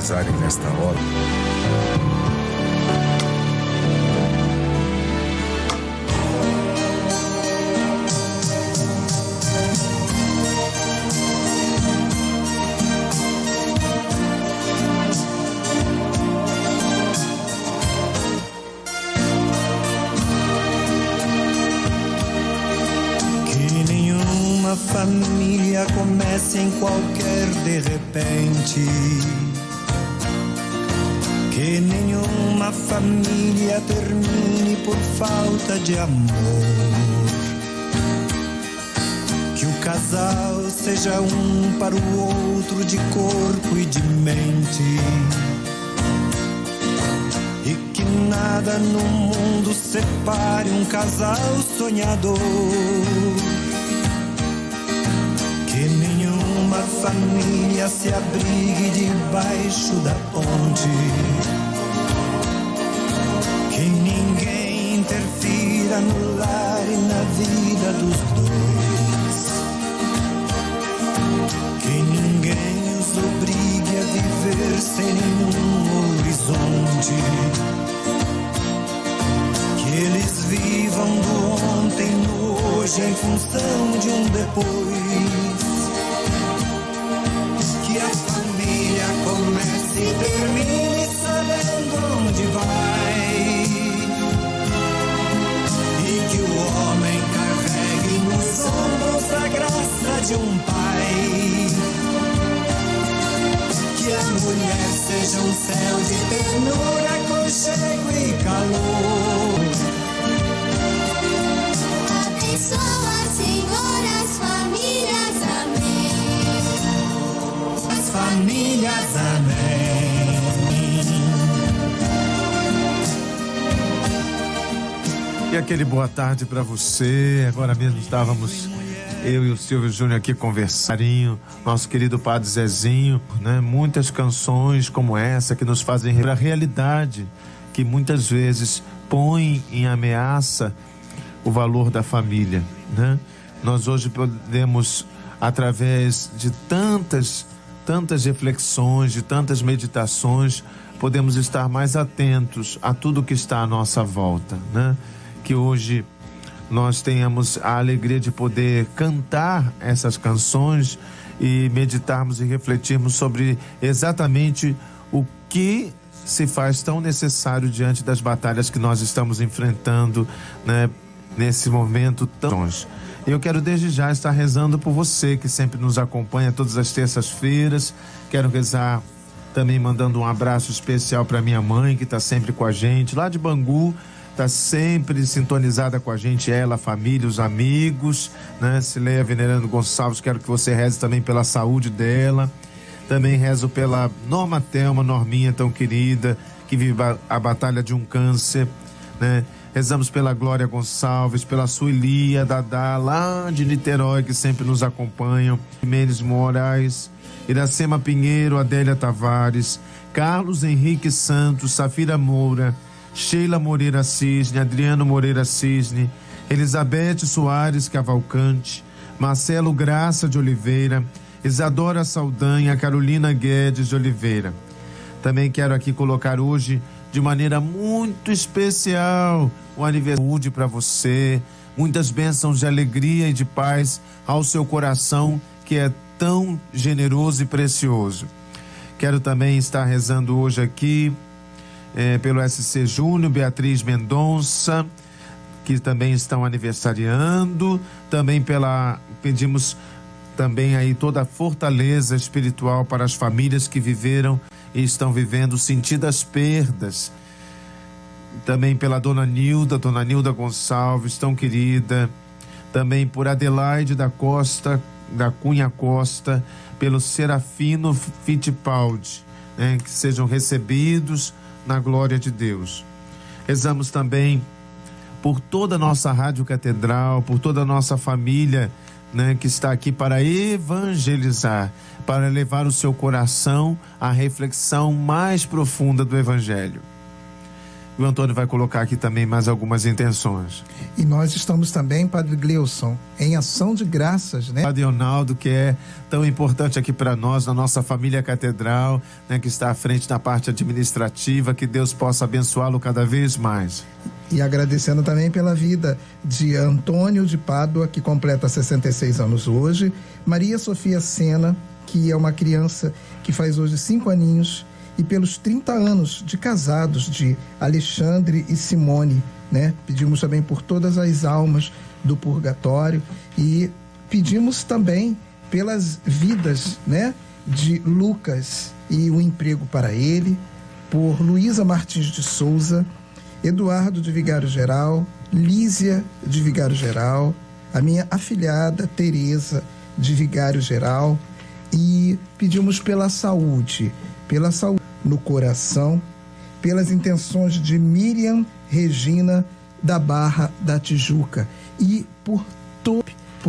evangelizarem nesta hora. Família comece em qualquer de repente, que nenhuma família termine por falta de amor, que o casal seja um para o outro de corpo e de mente, e que nada no mundo separe um casal sonhador. Que nenhuma família se abrigue debaixo da ponte, que ninguém interfira no lar e na vida dos dois, que ninguém os obrigue a viver sem nenhum horizonte, que eles vivam do ontem no hoje em função de um depois. Que a família comece e termine sabendo onde vai, e que o homem carregue nos ombros a graça de um pai, que a mulher seja um céu de ternura, aconchego e calor. Abençoa, Senhor, as famílias, amém. As famílias, amém. E aquele boa tarde para você. Agora mesmo estávamos eu e o Silvio Júnior aqui conversando, nosso querido Padre Zezinho, né? Muitas canções como essa que nos fazem ver a realidade que muitas vezes põe em ameaça o valor da família, né? Nós hoje podemos, através de tantas reflexões, de tantas meditações, podemos estar mais atentos a tudo que está à nossa volta, né? Que hoje nós tenhamos a alegria de poder cantar essas canções e meditarmos e refletirmos sobre exatamente o que se faz tão necessário diante das batalhas que nós estamos enfrentando, né? Nesse momento tão longe. Eu quero desde já estar rezando por você que sempre nos acompanha todas as terças-feiras. Quero rezar também mandando um abraço especial para minha mãe, que está sempre com a gente lá de Bangu, está sempre sintonizada com a gente, ela, a família, os amigos, né? Cileia Venerando Gonçalves, quero que você reze também pela saúde dela. Também rezo pela Norma Thelma, Norminha tão querida, que vive a batalha de um câncer, né? Rezamos pela Glória Gonçalves, pela Sueli, a Dadá, lá de Niterói, que sempre nos acompanham, Jimenez Moraes, Iracema Pinheiro, Adélia Tavares, Carlos Henrique Santos, Safira Moura, Sheila Moreira Cisne, Adriano Moreira Cisne, Elizabeth Soares Cavalcante, Marcelo Graça de Oliveira, Isadora Saldanha, Carolina Guedes de Oliveira. Também quero aqui colocar hoje, de maneira muito especial, o aniversário para você, muitas bênçãos de alegria e de paz ao seu coração, que é tão generoso e precioso. Quero também estar rezando hoje aqui pelo SC Júnior, Beatriz Mendonça, que também estão aniversariando, também pedimos também aí toda a fortaleza espiritual para as famílias que viveram e estão vivendo sentidas perdas. Também pela Dona Nilda Gonçalves, tão querida. Também por Adelaide da Cunha Costa, pelo Serafino Fittipaldi, né? Que sejam recebidos na glória de Deus. Rezamos também por toda a nossa Rádio Catedral, por toda a nossa família, né, que está aqui para evangelizar, para levar o seu coração à reflexão mais profunda do Evangelho. E o Antônio vai colocar aqui também mais algumas intenções. E nós estamos também, Padre Gleuson, em ação de graças, né? Padre Ronaldo, que é tão importante aqui para nós, na nossa família catedral, né, que está à frente da parte administrativa, que Deus possa abençoá-lo cada vez mais. E agradecendo também pela vida de Antônio de Pádua, que completa 66 anos hoje, Maria Sofia Sena, que é uma criança que faz hoje 5 aninhos, e pelos 30 anos de casados de Alexandre e Simone, né? Pedimos também por todas as almas do purgatório e pedimos também pelas vidas, né, de Lucas e o emprego para ele, por Luísa Martins de Souza, Eduardo de Vigário Geral, Lísia de Vigário Geral, a minha afilhada Tereza de Vigário Geral, e pedimos pela saúde no coração, pelas intenções de Miriam Regina da Barra da Tijuca e por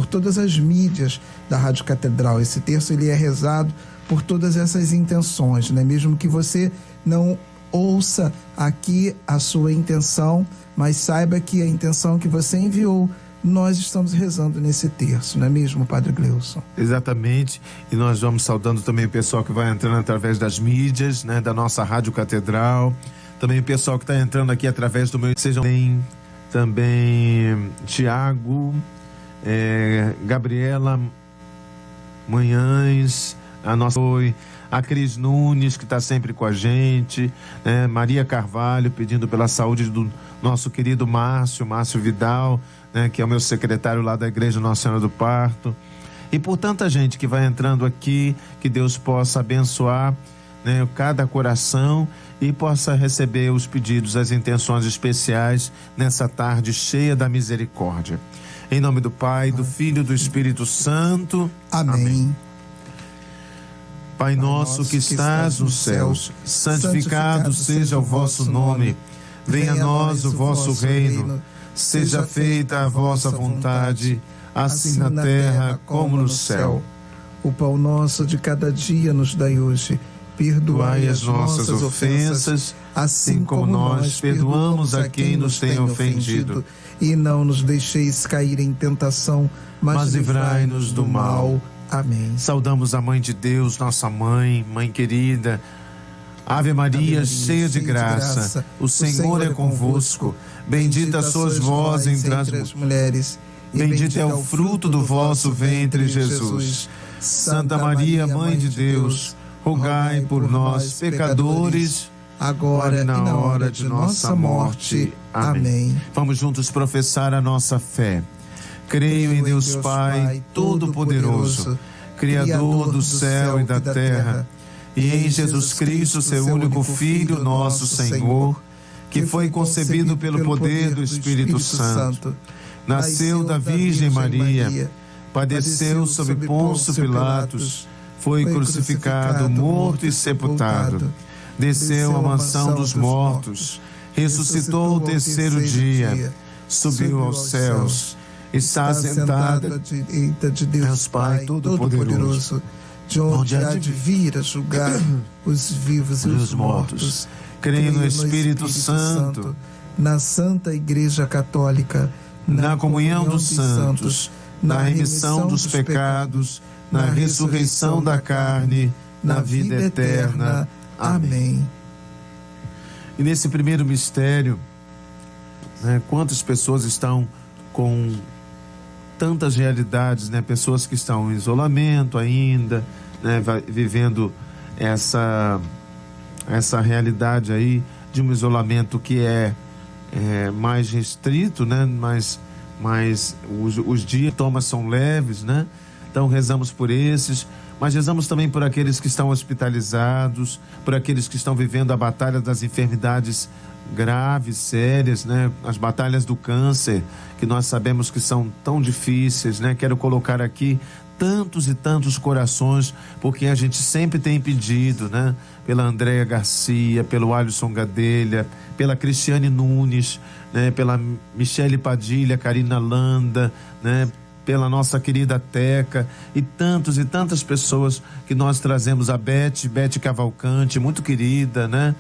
todas as mídias da Rádio Catedral. Esse terço ele é rezado por todas essas intenções, né? Mesmo que você não ouça aqui a sua intenção, mas saiba que a intenção que você enviou, nós estamos rezando nesse terço, não é mesmo, Padre Gleuson? Exatamente, e nós vamos saudando também o pessoal que vai entrando através das mídias, né, da nossa Rádio Catedral, também o pessoal que está entrando aqui através do meu... Sejam bem, também Tiago, Gabriela Manhães, a nossa... A Cris Nunes, que está sempre com a gente, né? Maria Carvalho, pedindo pela saúde do nosso querido Márcio Vidal, né? Que é o meu secretário lá da Igreja Nossa Senhora do Parto. E por tanta gente que vai entrando aqui, que Deus possa abençoar, né, cada coração e possa receber os pedidos, as intenções especiais nessa tarde cheia da misericórdia. Em nome do Pai, do Filho e do Espírito Santo. Amém. Pai nosso que estás nos céus, santificado seja o vosso nome. Venha a nós o vosso reino. Seja feita a vossa vontade, assim na terra como no céu. O pão nosso de cada dia nos dai hoje. Perdoai as nossas ofensas, assim como nós perdoamos a quem nos tem ofendido. E não nos deixeis cair em tentação, mas livrai-nos do mal. Amém. Saudamos a Mãe de Deus, nossa mãe, mãe querida. Ave Maria, cheia de graça, o Senhor é convosco. Bendita sois vós entre as mulheres, bendito é o fruto do vosso ventre, Jesus. Santa Maria, Mãe de Deus, rogai por nós, pecadores, agora e na hora de nossa morte. Amém. Vamos juntos professar a nossa fé. Creio em Deus Pai Todo-Poderoso, Criador do céu e da terra, e em Jesus Cristo, seu único Filho, nosso Senhor, que foi concebido pelo poder do Espírito Santo, nasceu da Virgem Maria, padeceu sob Pôncio Pilatos, foi crucificado, morto e sepultado, desceu à mansão dos mortos, ressuscitou o terceiro dia, subiu aos céus, está sentado à direita de Deus Pai Todo-Poderoso, de onde há de vir a julgar os vivos e os mortos. Creio no Espírito Santo, na Santa Igreja Católica, na comunhão dos santos, na remissão dos pecados, na ressurreição da carne, na vida eterna. Amém. E nesse primeiro mistério, né, quantas pessoas estão com tantas realidades, né? Pessoas que estão em isolamento ainda, né? Vivendo essa realidade aí de um isolamento que é mais restrito, né? Mas os dias são leves, né? Então rezamos por esses, mas rezamos também por aqueles que estão hospitalizados, por aqueles que estão vivendo a batalha das enfermidades graves, sérias, né? As batalhas do câncer, que nós sabemos que são tão difíceis, né? Quero colocar aqui tantos e tantos corações, porque a gente sempre tem pedido, né? Pela Andréa Garcia, pelo Alisson Gadelha, pela Cristiane Nunes, né? Pela Michele Padilha, Karina Landa, né? Pela nossa querida Teca e tantas pessoas que nós trazemos, a Beth Cavalcante, muito querida, né?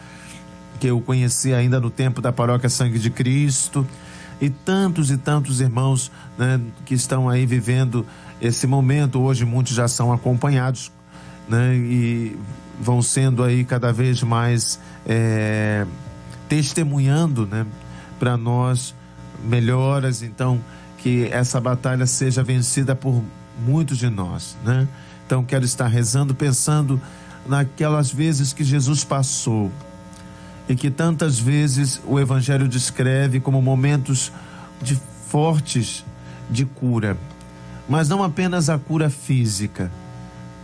que eu conheci ainda no tempo da Paróquia Sangue de Cristo, e tantos irmãos, né, que estão aí vivendo esse momento. Hoje muitos já são acompanhados, né, e vão sendo aí cada vez mais testemunhando, né, para nós melhoras. Então, que essa batalha seja vencida por muitos de nós, né? Então, quero estar rezando, pensando naquelas vezes que Jesus passou e que tantas vezes o Evangelho descreve como momentos fortes de cura, mas não apenas a cura física,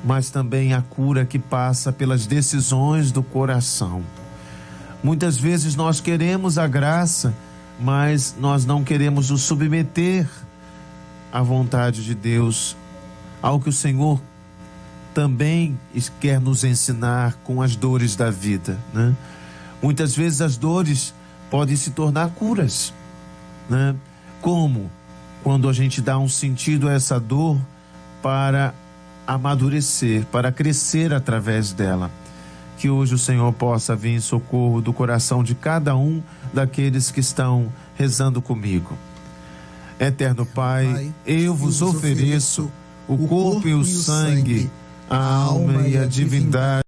mas também a cura que passa pelas decisões do coração. Muitas vezes nós queremos a graça, mas nós não queremos nos submeter à vontade de Deus, ao que o Senhor também quer nos ensinar com as dores da vida, né? Muitas vezes as dores podem se tornar curas, né? Como? Quando a gente dá um sentido a essa dor para amadurecer, para crescer através dela. Que hoje o Senhor possa vir em socorro do coração de cada um daqueles que estão rezando comigo. Eterno Pai, eu vos ofereço o corpo e o sangue, a alma e a divindade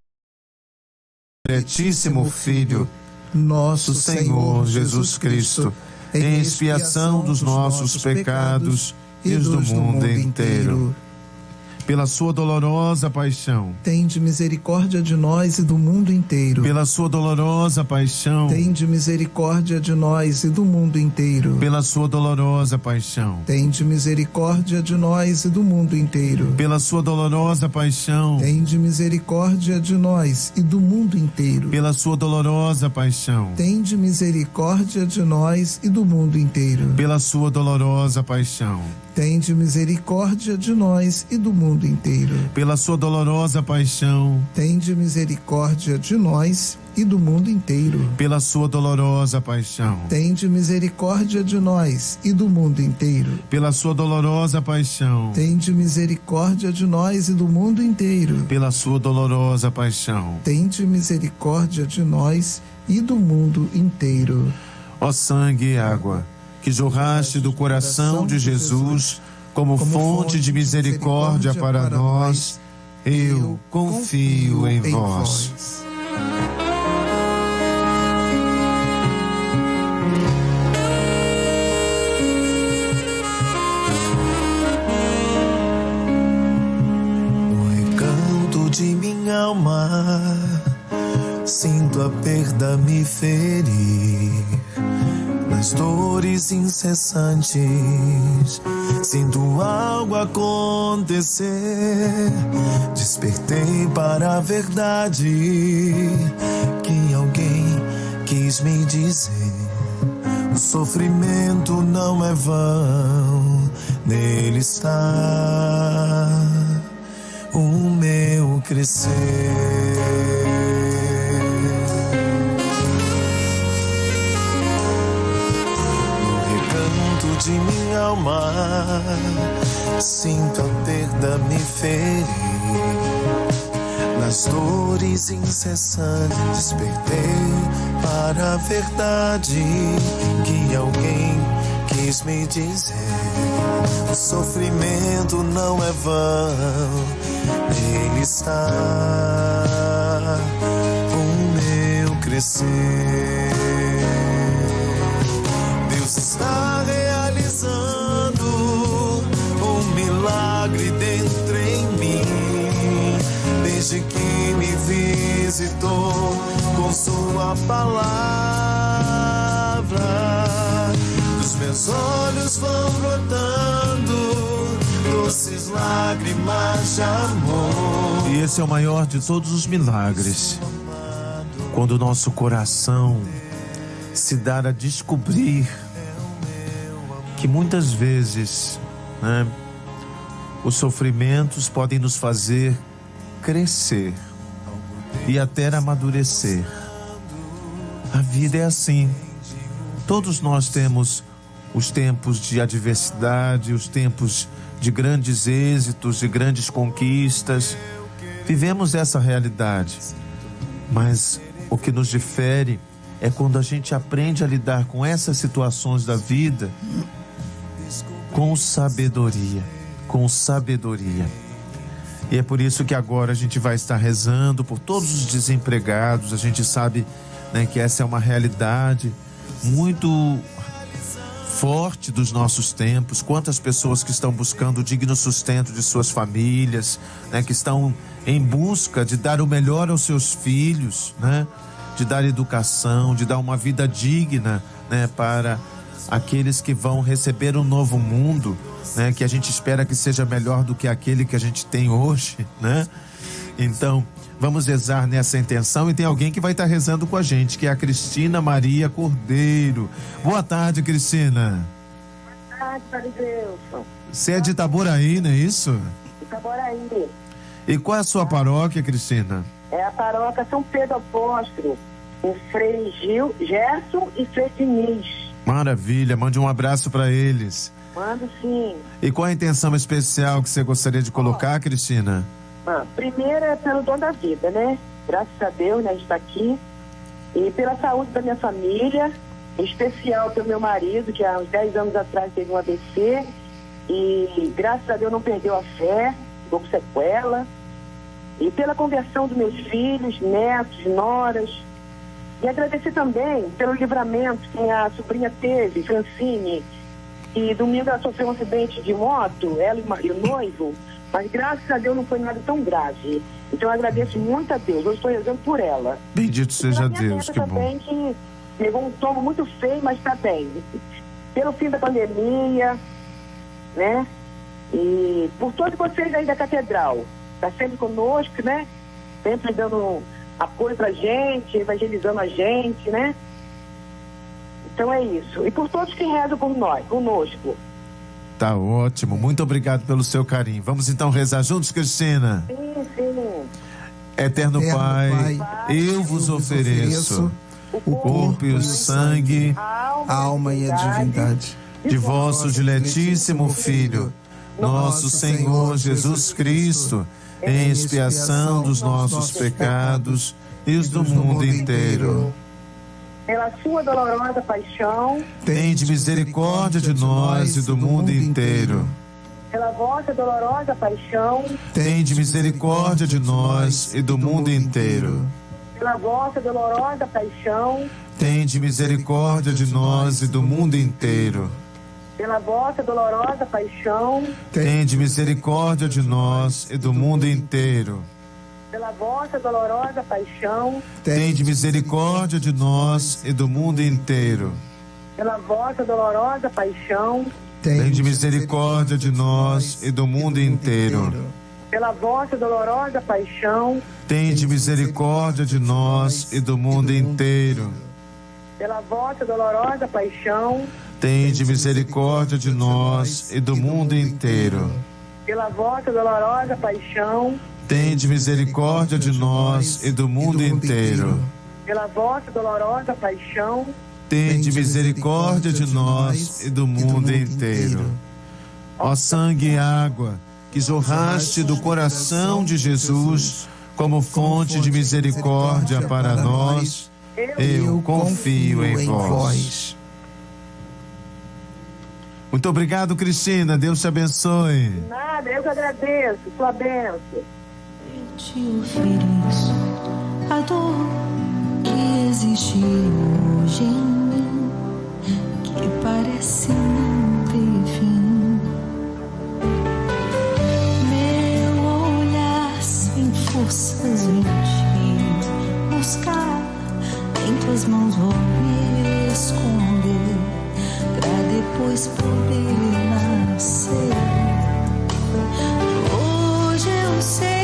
do Diletíssimo Filho, nosso Senhor Jesus Cristo, em expiação dos nossos pecados e os do mundo inteiro. Pela sua dolorosa paixão, tende misericórdia de nós e do mundo inteiro. Pela sua dolorosa paixão, tende misericórdia de nós e do mundo inteiro. Pela sua dolorosa paixão, tende misericórdia de nós e do mundo inteiro. Pela sua dolorosa paixão, tende misericórdia de nós e do mundo inteiro. Pela sua dolorosa paixão, tende misericórdia de nós e do mundo inteiro. Pela sua dolorosa paixão, tende misericórdia de nós e do mundo inteiro. Pela sua dolorosa paixão, tende misericórdia de nós e do mundo inteiro. Pela sua dolorosa paixão, tende misericórdia de nós e do mundo inteiro. Pela sua dolorosa paixão, tende misericórdia de nós e do mundo inteiro. Pela sua dolorosa paixão, tende misericórdia de nós e do mundo inteiro. Ó sangue e água, que jorraste do coração de Jesus como fonte de misericórdia para nós, eu confio em vós. No recanto de minha alma, sinto a perda me ferir. Nas dores incessantes, sinto algo acontecer. Despertei para a verdade que alguém quis me dizer. O sofrimento não é vão, nele está o meu crescer. De minha alma, sinto a perda me ferir. Nas dores incessantes, despertei para a verdade que alguém quis me dizer. O sofrimento não é vão, nele está o meu crescer. Deus está realizando um milagre dentro em mim, desde que me visitou com sua palavra. Dos meus olhos vão brotando doces lágrimas de amor. E esse é o maior de todos os milagres, quando o nosso coração se dá a descobrir que muitas vezes, né, os sofrimentos podem nos fazer crescer e até amadurecer. A vida é assim. Todos nós temos os tempos de adversidade, os tempos de grandes êxitos, de grandes conquistas. Vivemos essa realidade. Mas o que nos difere é quando a gente aprende a lidar com essas situações da vida com sabedoria, com sabedoria. E é por isso que agora a gente vai estar rezando por todos os desempregados. A gente sabe, né, que essa é uma realidade muito forte dos nossos tempos. Quantas pessoas que estão buscando o digno sustento de suas famílias, né, que estão em busca de dar o melhor aos seus filhos, né, de dar educação, de dar uma vida digna, né, para aqueles que vão receber um novo mundo, né, que a gente espera que seja melhor do que aquele que a gente tem hoje, né? Então, vamos rezar nessa intenção, e tem alguém que vai estar rezando com a gente, que é a Cristina Maria Cordeiro. Boa tarde, Cristina. Boa tarde, Padre Deus. Você é de Itaboraí, não é isso? Itaboraí. E qual é a sua paróquia, Cristina? É a paróquia São Pedro Apóstolo, o Frei Gerson e Frei Diniz. Maravilha, mande um abraço para eles. Mando sim. E qual a intenção especial que você gostaria de colocar, Cristina? Primeiro é pelo dom da vida, né? Graças a Deus, né, a gente está aqui. E pela saúde da minha família, em especial pelo meu marido, que há uns 10 anos atrás teve um AVC. E graças a Deus não perdeu a fé, ficou com sequela. E pela conversão dos meus filhos, netos, noras. E agradecer também pelo livramento que a sobrinha teve, Francine, e domingo ela sofreu um acidente de moto, ela e o noivo, mas graças a Deus não foi nada tão grave. Então eu agradeço muito a Deus, hoje estou rezando por ela. Bendito seja Deus, que bom. Também que pegou um tombo muito feio, mas está bem. Pelo fim da pandemia, né? E por todos vocês aí da Catedral, está sempre conosco, né? Sempre dando apoio pra gente, evangelizando a gente, né? Então é isso. E por todos que rezam por nós, conosco. Tá ótimo, muito obrigado pelo seu carinho. Vamos então rezar juntos, Cristina? Sim, sim. Eterno Pai, eu vos ofereço o corpo e o sangue, A alma e a divindade de vosso diletíssimo Filho, nosso Senhor Jesus Cristo, em expiação dos nossos pecados e os do mundo inteiro. Pela sua dolorosa paixão, Tende misericórdia de nós e do mundo inteiro. pela vossa dolorosa paixão, Tende misericórdia de nós e do mundo inteiro. pela vossa dolorosa paixão, Tende misericórdia de nós e do mundo inteiro. pela vossa dolorosa paixão, Tende misericórdia de nós e do mundo inteiro. pela vossa dolorosa paixão, Tende misericórdia de nós e do mundo inteiro. pela vossa dolorosa paixão, Tende misericórdia de nós e do mundo inteiro. pela vossa dolorosa paixão, Tende misericórdia de nós e do mundo inteiro. pela vossa dolorosa paixão, Tende misericórdia de nós e do mundo inteiro. pela vossa dolorosa paixão, Tende misericórdia de nós e do mundo inteiro. pela vossa dolorosa paixão, Tende misericórdia de nós e do mundo inteiro. Ó sangue e água que jorraste do coração de Jesus como fonte de misericórdia para nós, eu confio em vós. Muito obrigado, Cristina. Deus te abençoe. Nada, eu que agradeço, sua bênção. Te ofereço a dor que existe hoje em mim, que parece não ter fim. Meu olhar sem forças em te buscar, em tuas mãos vou me esconder, pra depois poder nascer. Hoje eu sei.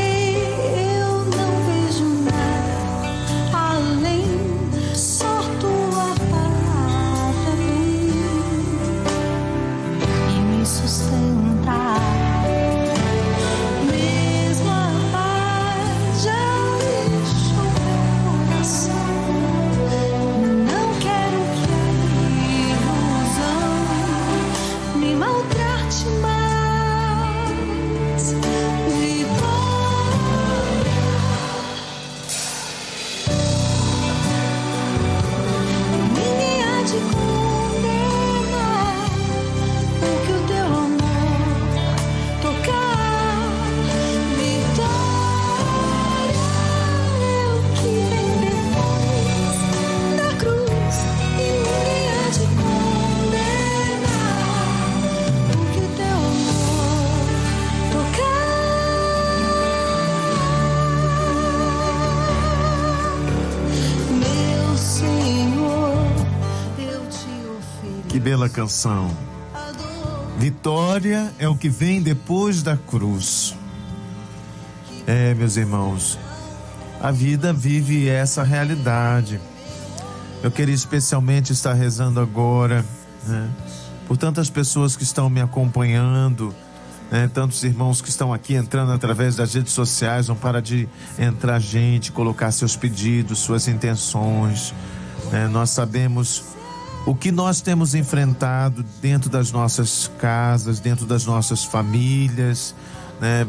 bela canção. Vitória é o que vem depois da cruz. Meus irmãos, a vida vive essa realidade. Eu queria especialmente estar rezando agora, né, por tantas pessoas que estão me acompanhando, né, tantos irmãos que estão aqui entrando através das redes sociais. Não para de entrar gente, colocar seus pedidos, suas intenções. Nós sabemos o que nós temos enfrentado dentro das nossas casas, dentro das nossas famílias, né?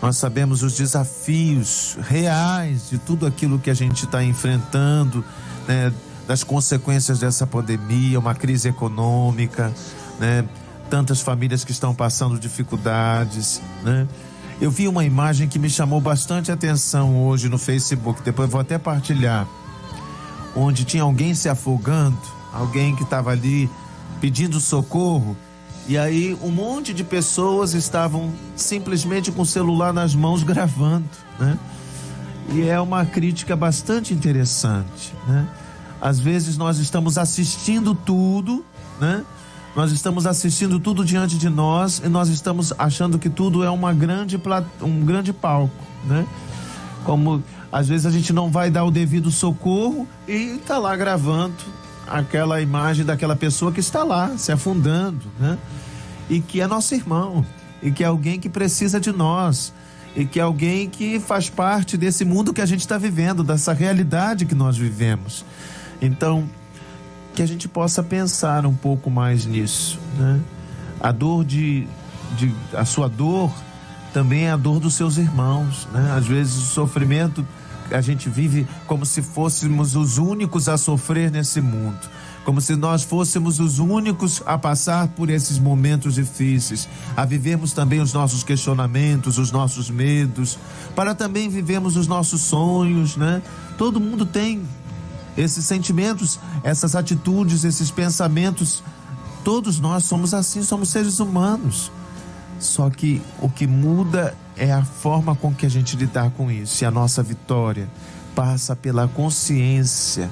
Nós sabemos os desafios reais de tudo aquilo que a gente está enfrentando, né? Das consequências dessa pandemia, uma crise econômica, né? Tantas famílias que estão passando dificuldades, né? Eu vi uma imagem que me chamou bastante atenção hoje no Facebook, depois vou até partilhar, onde tinha alguém se afogando, alguém que estava ali pedindo socorro, e aí um monte de pessoas estavam simplesmente com o celular nas mãos gravando, né? E é uma crítica bastante interessante, né? Às vezes nós estamos assistindo tudo, né? Nós estamos assistindo tudo diante de nós e nós estamos achando que tudo é um grande palco, né? Como às vezes a gente não vai dar o devido socorro e está lá gravando aquela imagem daquela pessoa que está lá se afundando, né? E que é nosso irmão, e que é alguém que precisa de nós, e que é alguém que faz parte desse mundo que a gente está vivendo, dessa realidade que nós vivemos. Então, que a gente possa pensar um pouco mais nisso, né? A dor a sua dor também é a dor dos seus irmãos, né? Às vezes o sofrimento, a gente vive como se fôssemos os únicos a sofrer nesse mundo, como se nós fôssemos os únicos a passar por esses momentos difíceis, a vivermos também os nossos questionamentos, os nossos medos, para também vivermos os nossos sonhos, né? Todo mundo tem esses sentimentos, essas atitudes, esses pensamentos. Todos nós somos assim, somos seres humanos. Só que o que muda é a forma com que a gente lidar com isso. E a nossa vitória passa pela consciência,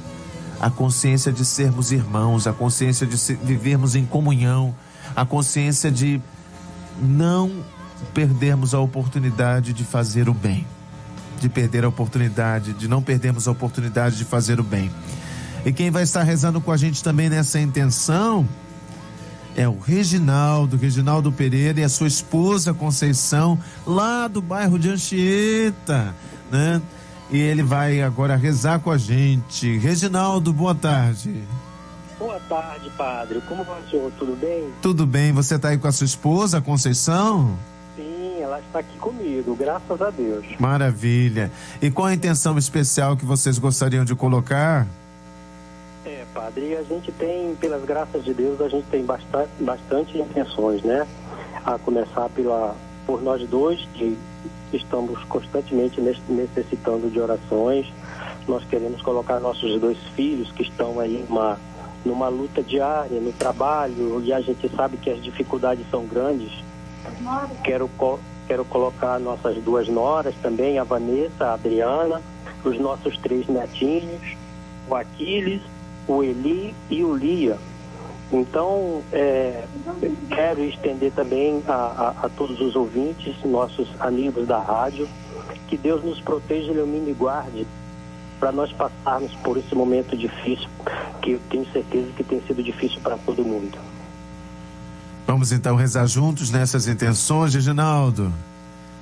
a consciência de sermos irmãos, a consciência de vivermos em comunhão, a consciência de não perdermos a oportunidade de fazer o bem, de não perdermos a oportunidade de fazer o bem. E quem vai estar rezando com a gente também nessa intenção é o Reginaldo Pereira e a sua esposa Conceição, lá do bairro de Anchieta, né? E ele vai agora rezar com a gente. Reginaldo, boa tarde. Boa tarde, padre. Como vai o senhor? Tudo bem? Tudo bem. Você está aí com a sua esposa, Conceição? Sim, ela está aqui comigo, graças a Deus. Maravilha. E qual a intenção especial que vocês gostariam de colocar? Padre, a gente tem, pelas graças de Deus, a gente tem bastante intenções, né? A começar por nós dois, que estamos constantemente necessitando de orações. Nós queremos colocar nossos dois filhos, que estão aí numa luta diária, no trabalho, e a gente sabe que as dificuldades são grandes. Quero colocar nossas duas noras também, a Vanessa, a Adriana, os nossos 3 netinhos, o Aquiles, o Eli e o Lia. Então, quero estender também a todos os ouvintes, nossos amigos da rádio, que Deus nos proteja, ilumine e guarde, para nós passarmos por esse momento difícil, que eu tenho certeza que tem sido difícil para todo mundo. Vamos então rezar juntos nessas intenções, Reginaldo?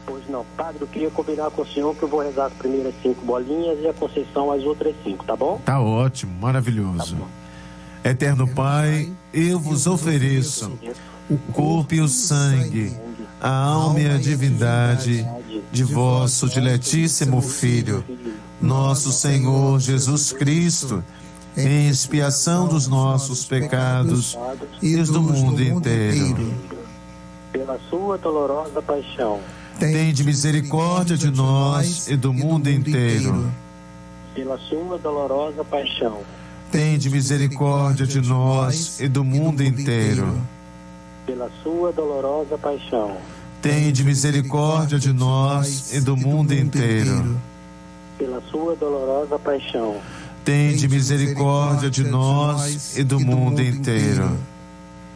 Pois não, padre, eu queria combinar com o senhor que eu vou rezar as primeiras 5 bolinhas e a Conceição as outras 5, tá bom? Tá ótimo, maravilhoso. Tá. Eterno Pai, eu vos ofereço o corpo e o sangue, a alma e a divindade de vosso diletíssimo Filho, nosso Senhor Jesus Cristo, em expiação dos nossos pecados e os do mundo inteiro. Pela sua dolorosa paixão, tende misericórdia de nós e do mundo inteiro. Pela sua dolorosa paixão, tende misericórdia de nós e do mundo inteiro. Pela sua dolorosa paixão, tende misericórdia de nós e do mundo inteiro. Pela sua dolorosa paixão, tende misericórdia de nós e do mundo inteiro.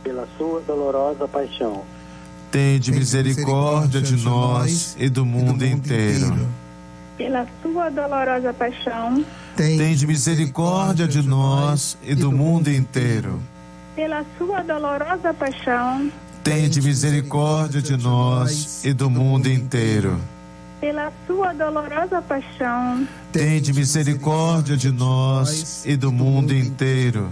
Pela sua dolorosa paixão, tende misericórdia de nós e do mundo inteiro. Pela sua dolorosa paixão, tende misericórdia de nós e do mundo inteiro. Pela sua dolorosa paixão, tende misericórdia de nós e do mundo inteiro. Pela sua dolorosa paixão, tende misericórdia de nós e do mundo inteiro.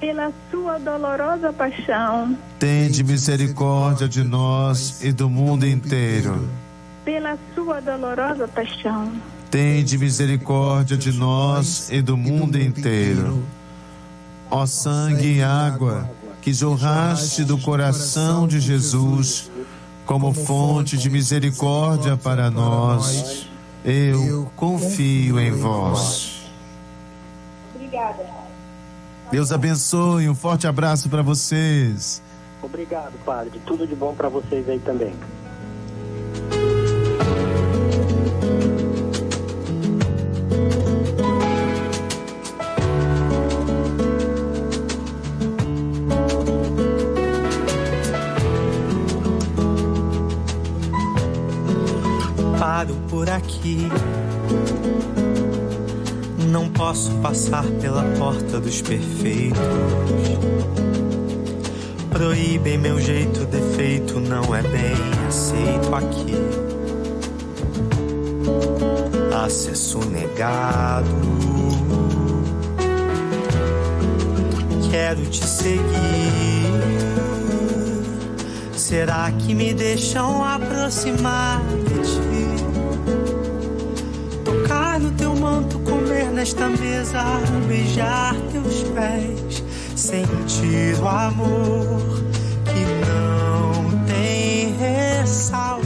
Pela sua dolorosa paixão, tende misericórdia de nós e do mundo inteiro. Pela sua dolorosa paixão, tende misericórdia de nós e do mundo inteiro. Ó sangue e água que jorraste do coração de Jesus como fonte de misericórdia para nós, eu confio em vós. Obrigada. Deus abençoe, um forte abraço para vocês. obrigado, Padre. Tudo de bom para vocês aí também. Paro por aqui, não posso passar pela porta dos perfeitos. Proíbem meu jeito, defeito não é bem aceito aqui. Acesso negado. Quero te seguir. Será que me deixam aproximar de ti? Tocar no teu manto, comer nesta mesa, beijar teus pés, sentir o amor que não tem ressalvas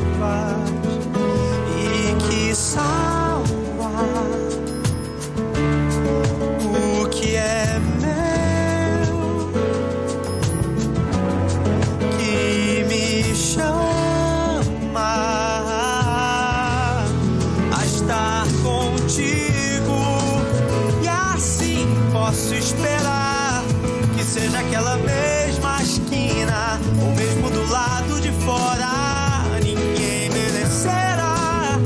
e que salva o que é meu, que me chama a estar contigo, e assim posso esperar que seja aquela mesma esquina ou mesmo do lado de fora. Ninguém merecerá,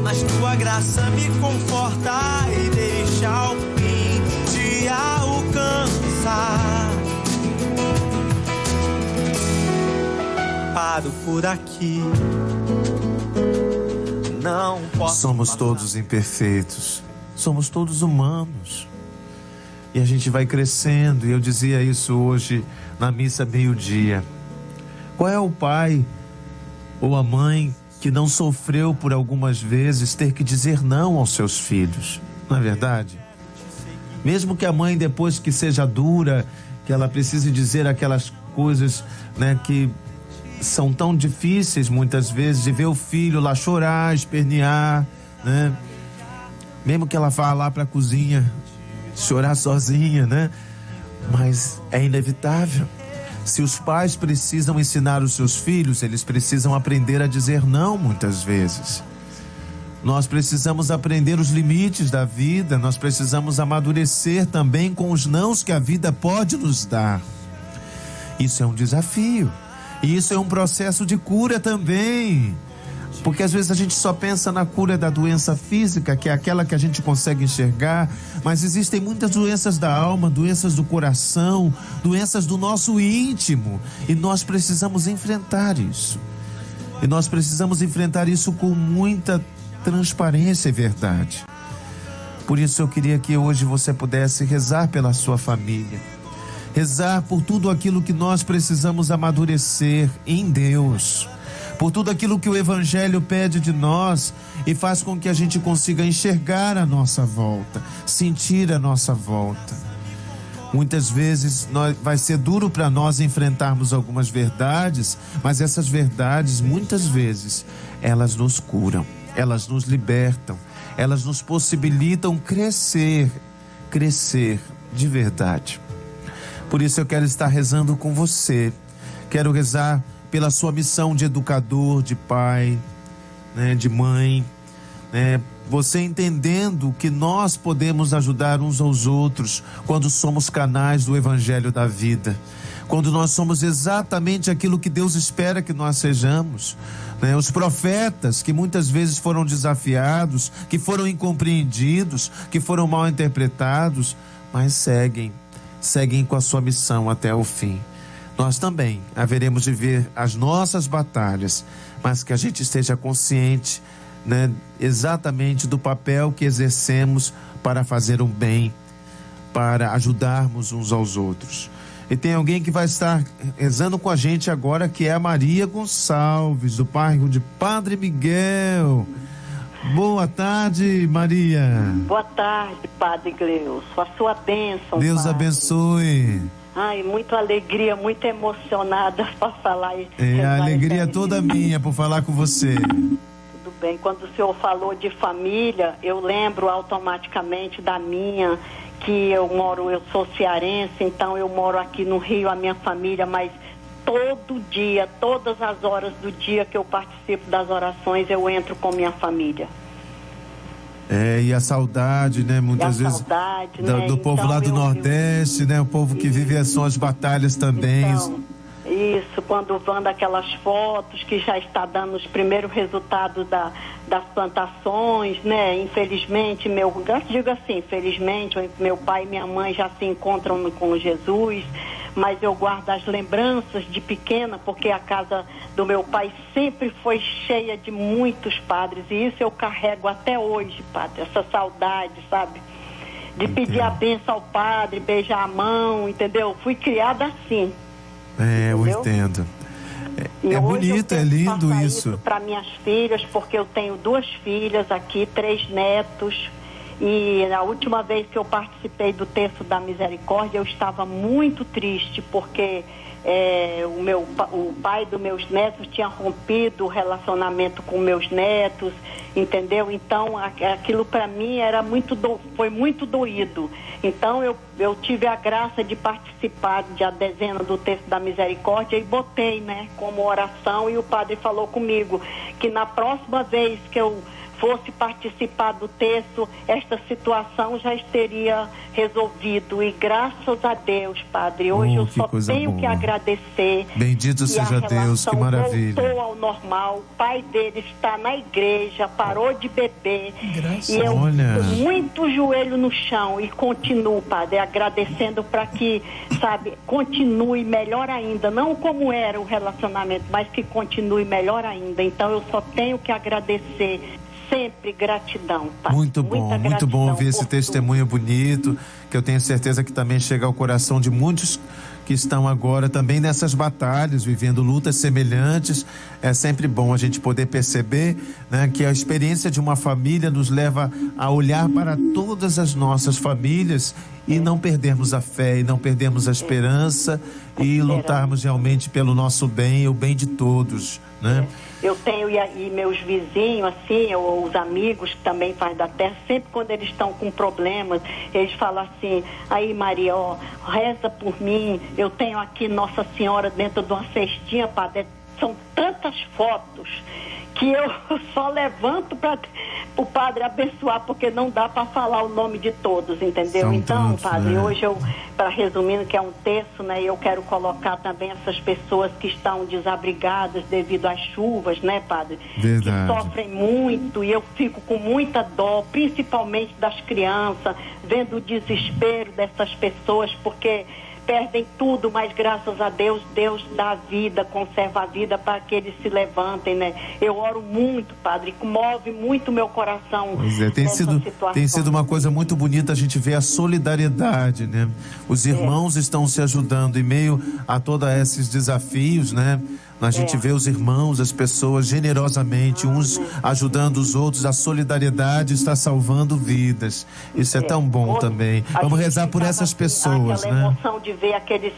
mas tua graça me conforta e deixa ao fim te alcançar. Paro por aqui. Não posso. Somos todos imperfeitos, somos todos humanos. E a gente vai crescendo, e eu dizia isso hoje na missa meio-dia. Qual é o pai ou a mãe que não sofreu por algumas vezes ter que dizer não aos seus filhos? Não é verdade? Mesmo que a mãe, depois que seja dura, que ela precise dizer aquelas coisas, né, que são tão difíceis muitas vezes, de ver o filho lá chorar, espernear, né? Mesmo que ela vá lá para a cozinha chorar sozinha, né? Mas é inevitável. Se os pais precisam ensinar os seus filhos, eles precisam aprender a dizer não muitas vezes. Nós precisamos aprender os limites da vida, nós precisamos amadurecer também com os nãos que a vida pode nos dar. Isso é um desafio. E isso é um processo de cura também. Porque às vezes a gente só pensa na cura da doença física, que é aquela que a gente consegue enxergar, mas existem muitas doenças da alma, doenças do coração, doenças do nosso íntimo, e nós precisamos enfrentar isso. E nós precisamos enfrentar isso com muita transparência e verdade. Por isso eu queria que hoje você pudesse rezar pela sua família, rezar por tudo aquilo que nós precisamos amadurecer em Deus, por tudo aquilo que o Evangelho pede de nós e faz com que a gente consiga enxergar a nossa volta, sentir a nossa volta. Muitas vezes vai ser duro para nós enfrentarmos algumas verdades, mas essas verdades, muitas vezes, elas nos curam, elas nos libertam, elas nos possibilitam crescer de verdade. Por isso eu quero estar rezando com você, quero rezar pela sua missão de educador, de pai, né, de mãe, Você entendendo que nós podemos ajudar uns aos outros quando somos canais do Evangelho da vida, quando nós somos exatamente aquilo que Deus espera que nós sejamos, os profetas que muitas vezes foram desafiados, que foram incompreendidos, que foram mal interpretados, mas seguem com a sua missão até o fim. Nós também haveremos de ver as nossas batalhas, mas que a gente esteja consciente, exatamente do papel que exercemos para fazer o bem, para ajudarmos uns aos outros. E tem alguém que vai estar rezando com a gente agora, que é a Maria Gonçalves, do bairro de Padre Miguel. Boa tarde, Maria. Boa tarde, Padre Gleus. A sua bênção, Deus Padre. Abençoe. Ai, muita alegria, muito emocionada para falar. A alegria é toda minha por falar com você. Tudo bem. Quando o senhor falou de família, eu lembro automaticamente da minha, que eu sou cearense, então eu moro aqui no Rio, a minha família, mas todo dia, todas as horas do dia que eu participo das orações, eu entro com minha família. E a saudade, muitas vezes saudade, do povo então, lá do Nordeste, o povo que vive as suas batalhas também. Então, isso, quando vando aquelas fotos que já está dando os primeiros resultados das plantações, infelizmente, infelizmente, meu pai e minha mãe já se encontram com Jesus, mas eu guardo as lembranças de pequena, porque a casa do meu pai sempre foi cheia de muitos padres, e isso eu carrego até hoje, padre, essa saudade, sabe? De pedir a bênção ao padre, beijar a mão, entendeu? Fui criada assim. Eu entendo. É bonito, é lindo isso. Para minhas filhas, porque eu tenho 2 filhas aqui, 3 netos. E na última vez que eu participei do Terço da Misericórdia, eu estava muito triste, porque o pai dos meus netos tinha rompido o relacionamento com meus netos, entendeu? Então, aquilo para mim foi muito doído. Então, eu tive a graça de participar da dezena do Terço da Misericórdia e botei, como oração, e o padre falou comigo que na próxima vez que eu fosse participar do terço, esta situação já estaria resolvido, e graças a Deus, padre, hoje eu só tenho que agradecer. Bendito seja Deus, que maravilha. Voltou ao normal, o pai dele está na igreja, parou de beber, e eu muito joelho no chão e continuo, padre, agradecendo para que, continue melhor ainda, não como era o relacionamento, mas que continue melhor ainda. Então eu só tenho que agradecer. Sempre gratidão, pai. Muito bom ouvir esse testemunho bonito, que eu tenho certeza que também chega ao coração de muitos que estão agora também nessas batalhas, vivendo lutas semelhantes. É sempre bom a gente poder perceber, que a experiência de uma família nos leva a olhar para todas as nossas famílias e não perdermos a fé, e não perdermos a esperança, e lutarmos realmente pelo nosso bem e o bem de todos, Eu tenho e meus vizinhos, os amigos que também fazem da terra, sempre quando eles estão com problemas, eles falam assim: aí Maria, reza por mim, eu tenho aqui Nossa Senhora dentro de uma cestinha, padre. São tantas fotos que eu só levanto para o padre abençoar, porque não dá para falar o nome de todos, entendeu? São então, tantos, padre, hoje para resumindo, que é um terço, eu quero colocar também essas pessoas que estão desabrigadas devido às chuvas, padre? Verdade. Que sofrem muito, e eu fico com muita dó, principalmente das crianças, vendo o desespero dessas pessoas, porque perdem tudo, mas graças a Deus, Deus dá a vida, conserva a vida para que eles se levantem, Eu oro muito, padre, move muito meu coração. Pois é, tem sido uma coisa muito bonita a gente ver a solidariedade, Os irmãos estão se ajudando em meio a todos esses desafios, A gente vê os irmãos, as pessoas generosamente, uns ajudando os outros. A solidariedade está salvando vidas. Isso é tão bom também. Vamos rezar por essas pessoas, aquela emoção de ver aqueles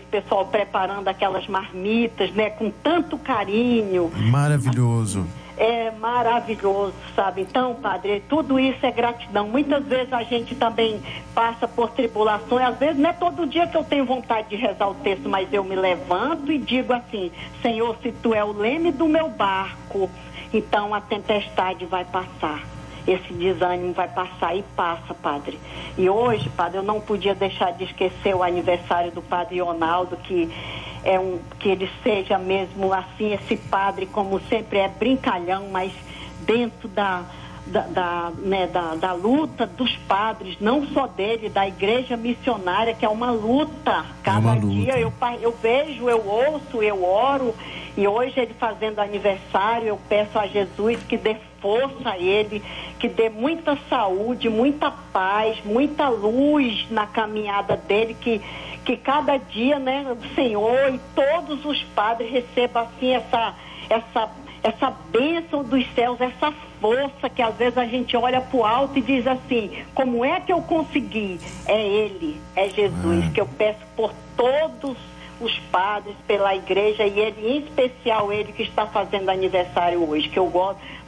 pessoal preparando aquelas marmitas, com tanto carinho. Maravilhoso. É maravilhoso, sabe? Então, padre, tudo isso é gratidão. Muitas vezes a gente também passa por tribulações. Às vezes não é todo dia que eu tenho vontade de rezar o texto, mas eu me levanto e digo assim: Senhor, se tu é o leme do meu barco, então a tempestade vai passar. esse desânimo vai passar e passa, Padre. E hoje, Padre, eu não podia deixar de esquecer o aniversário do Padre Ronaldo, que ele seja mesmo assim, esse padre, como sempre é brincalhão, mas dentro da luta dos padres, não só dele, da igreja missionária, que é uma luta. Cada dia eu vejo, eu ouço, eu oro, e hoje ele fazendo aniversário, eu peço a Jesus que dê força a ele, que dê muita saúde, muita paz, muita luz na caminhada dele, que cada dia, né, o Senhor e todos os padres recebam assim essa bênção dos céus, essa força que às vezes a gente olha para o alto e diz assim, como é que eu consegui? É Ele, é Jesus, que eu peço por todos os padres, pela igreja, e ele, em especial ele que está fazendo aniversário hoje, que eu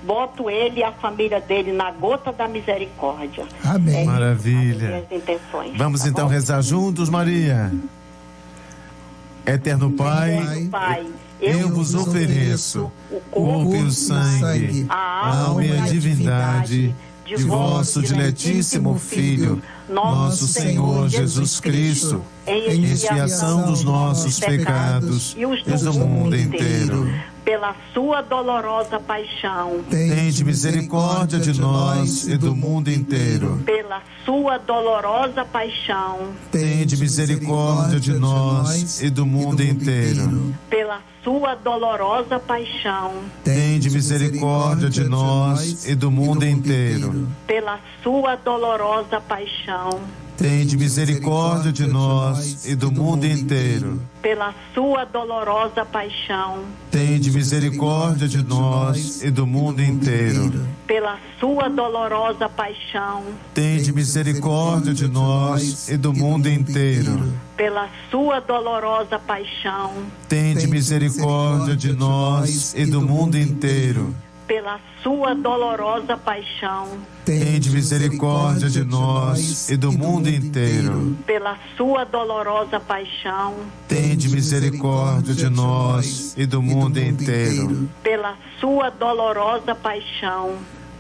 boto ele e a família dele na gota da misericórdia. Amém. Maravilha. Vamos então rezar juntos, Maria. Eterno Pai, eu vos ofereço o corpo e o sangue, a alma e a divindade de vosso diletíssimo Filho, nosso Senhor Jesus Cristo, em expiação dos nossos pecados e do mundo inteiro. Pela sua dolorosa paixão, tende misericórdia de nós e do mundo inteiro. Pela sua dolorosa paixão, tende misericórdia de nós e do mundo inteiro. Pela sua dolorosa paixão, tende misericórdia de nós e do mundo inteiro. Pela sua dolorosa paixão, tende misericórdia de nós e do mundo inteiro. Pela sua dolorosa paixão, tende misericórdia de nós e do mundo inteiro. Pela sua dolorosa paixão, tende misericórdia de nós e do mundo inteiro. Pela sua dolorosa paixão, tende misericórdia de nós e do mundo inteiro. Pela sua dolorosa paixão, tende misericórdia de nós e do mundo inteiro. Pela sua dolorosa paixão, tende misericórdia de nós e do mundo inteiro. Pela sua dolorosa paixão,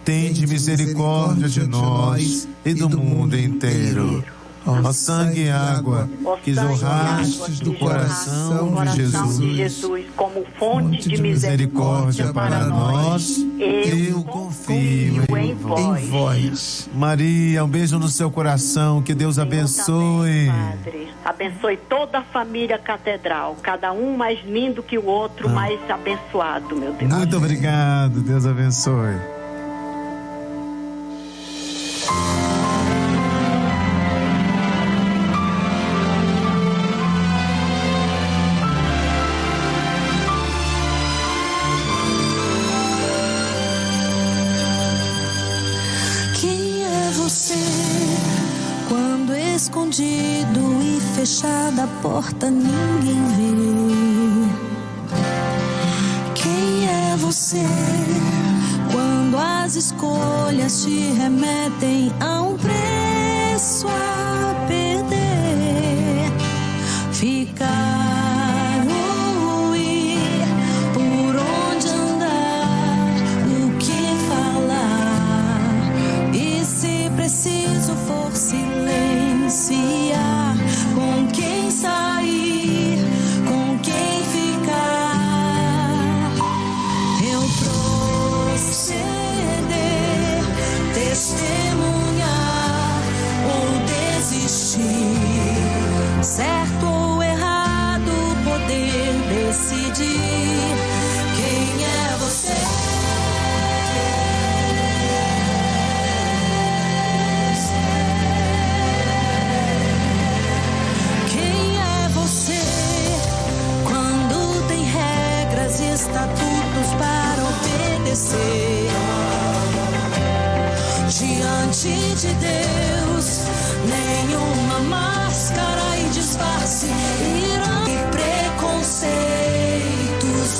tende misericórdia de nós e do mundo inteiro. Ó sangue e água que jorrastes do coração de Jesus como fonte de misericórdia para nós, eu confio em vós. Maria, um beijo no seu coração, que Deus abençoe. Padre, abençoe toda a família catedral, cada um mais lindo que o outro, mais abençoado, meu Deus. Muito obrigado, Deus abençoe. Escondido e fechada a porta, ninguém vê. Quem é você quando as escolhas te remetem a um preço a perder? Ficar ou ir, por onde andar, o que falar, e se preciso for silenciar, com quem sair, com quem ficar, eu proceder, testemunhar ou desistir, certo ou errado, poder decidir. Quem é você? Estatutos para obedecer diante de Deus, nenhuma máscara e disfarce irão, e preconceitos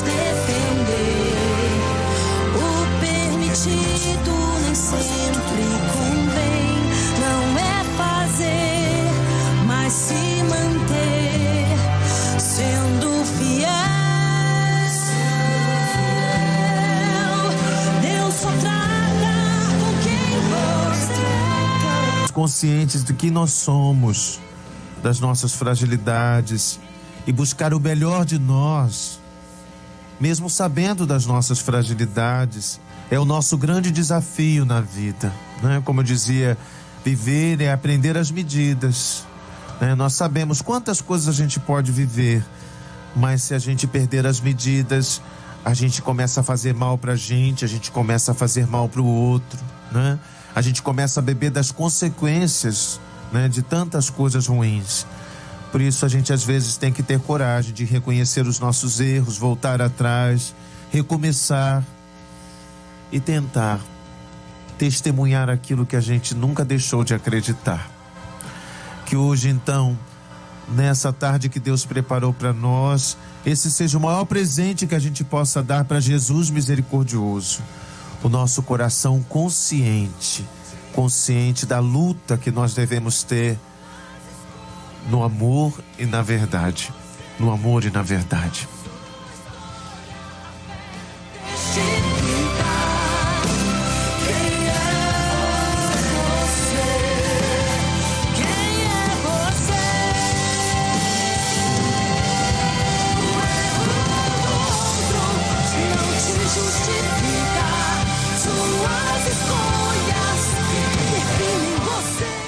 defender. O permitido nem sempre convém, não é fazer, mas se manter sendo fiel. Só trata com quem conscientes de quem nós somos, das nossas fragilidades e buscar o melhor de nós, mesmo sabendo das nossas fragilidades, é o nosso grande desafio na vida, né? Como eu dizia, viver é aprender as medidas, né? Nós sabemos quantas coisas a gente pode viver, mas se a gente perder as medidas, a gente começa a fazer mal pra gente, a gente começa a fazer mal pro outro, né? A gente começa a beber das consequências, né, de tantas coisas ruins. Por isso a gente às vezes tem que ter coragem de reconhecer os nossos erros, voltar atrás, recomeçar e tentar testemunhar aquilo que a gente nunca deixou de acreditar. Que hoje então, nessa tarde que Deus preparou para nós, esse seja o maior presente que a gente possa dar para Jesus misericordioso. O nosso coração consciente da luta que nós devemos ter no amor e na verdade. No amor e na verdade.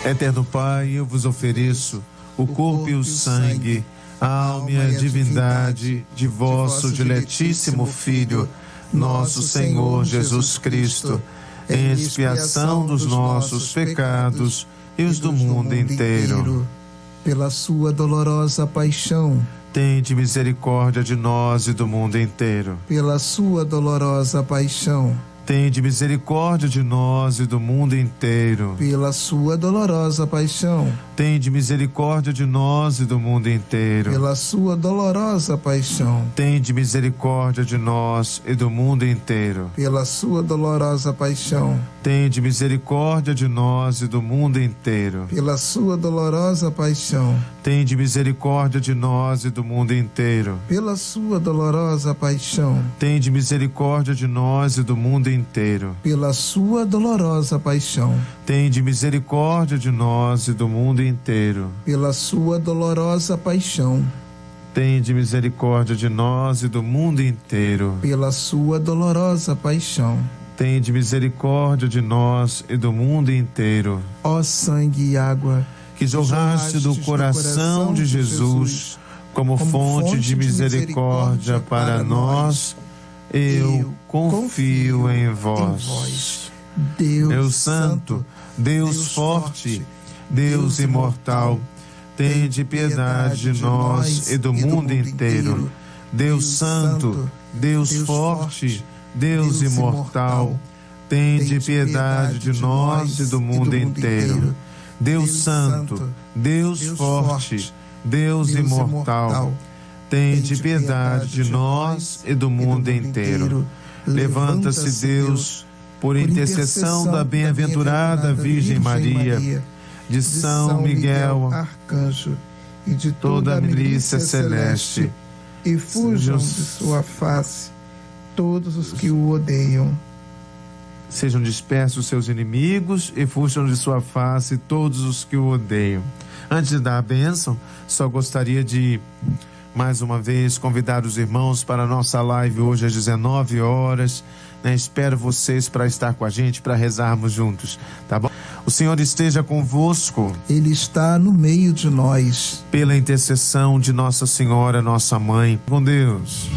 Eterno Pai, eu vos ofereço o corpo e o sangue, a alma e a divindade de vosso diletíssimo Filho, nosso Senhor Jesus Cristo, em expiação dos nossos pecados e os do mundo inteiro. Pela sua dolorosa paixão, tende misericórdia de nós e do mundo inteiro. Pela sua dolorosa paixão, tende misericórdia de nós e do mundo inteiro. Pela sua dolorosa paixão, tende misericórdia de nós e do mundo inteiro. Pela sua dolorosa paixão, tende misericórdia de nós e do mundo inteiro. Pela sua dolorosa paixão, tende misericórdia de nós e do mundo inteiro. Pela sua dolorosa paixão, tende misericórdia de nós e do mundo inteiro. Pela sua dolorosa paixão, tende misericórdia de nós e do mundo inteiro. Pela sua dolorosa paixão, tende misericórdia de nós e do mundo inteiro. Pela sua dolorosa paixão, tende misericórdia de nós e do mundo inteiro. Pela sua dolorosa paixão, tende misericórdia de nós e do mundo inteiro. Ó sangue e água que jorraste do coração de Jesus como fonte de misericórdia para nós, eu confio em vós. Deus Santo, Deus forte, Deus imortal, tende piedade de nós e do mundo inteiro. Deus Santo, Deus forte, Deus imortal, tende piedade de nós e do mundo inteiro. Deus Santo, Deus forte, Deus imortal, tende piedade de nós e do mundo inteiro. Levanta-se, Deus, por intercessão da bem-aventurada Virgem Maria, de São Miguel, arcanjo, e de toda a milícia celeste, e fujam de sua face todos os que o odeiam. Sejam dispersos seus inimigos e fujam de sua face todos os que o odeiam. Antes de dar a bênção, só gostaria de, mais uma vez, convidar os irmãos para a nossa live hoje às 19 horas. Espero vocês para estar com a gente, para rezarmos juntos, tá bom? O Senhor esteja convosco. Ele está no meio de nós. Pela intercessão de Nossa Senhora, nossa Mãe, com Deus.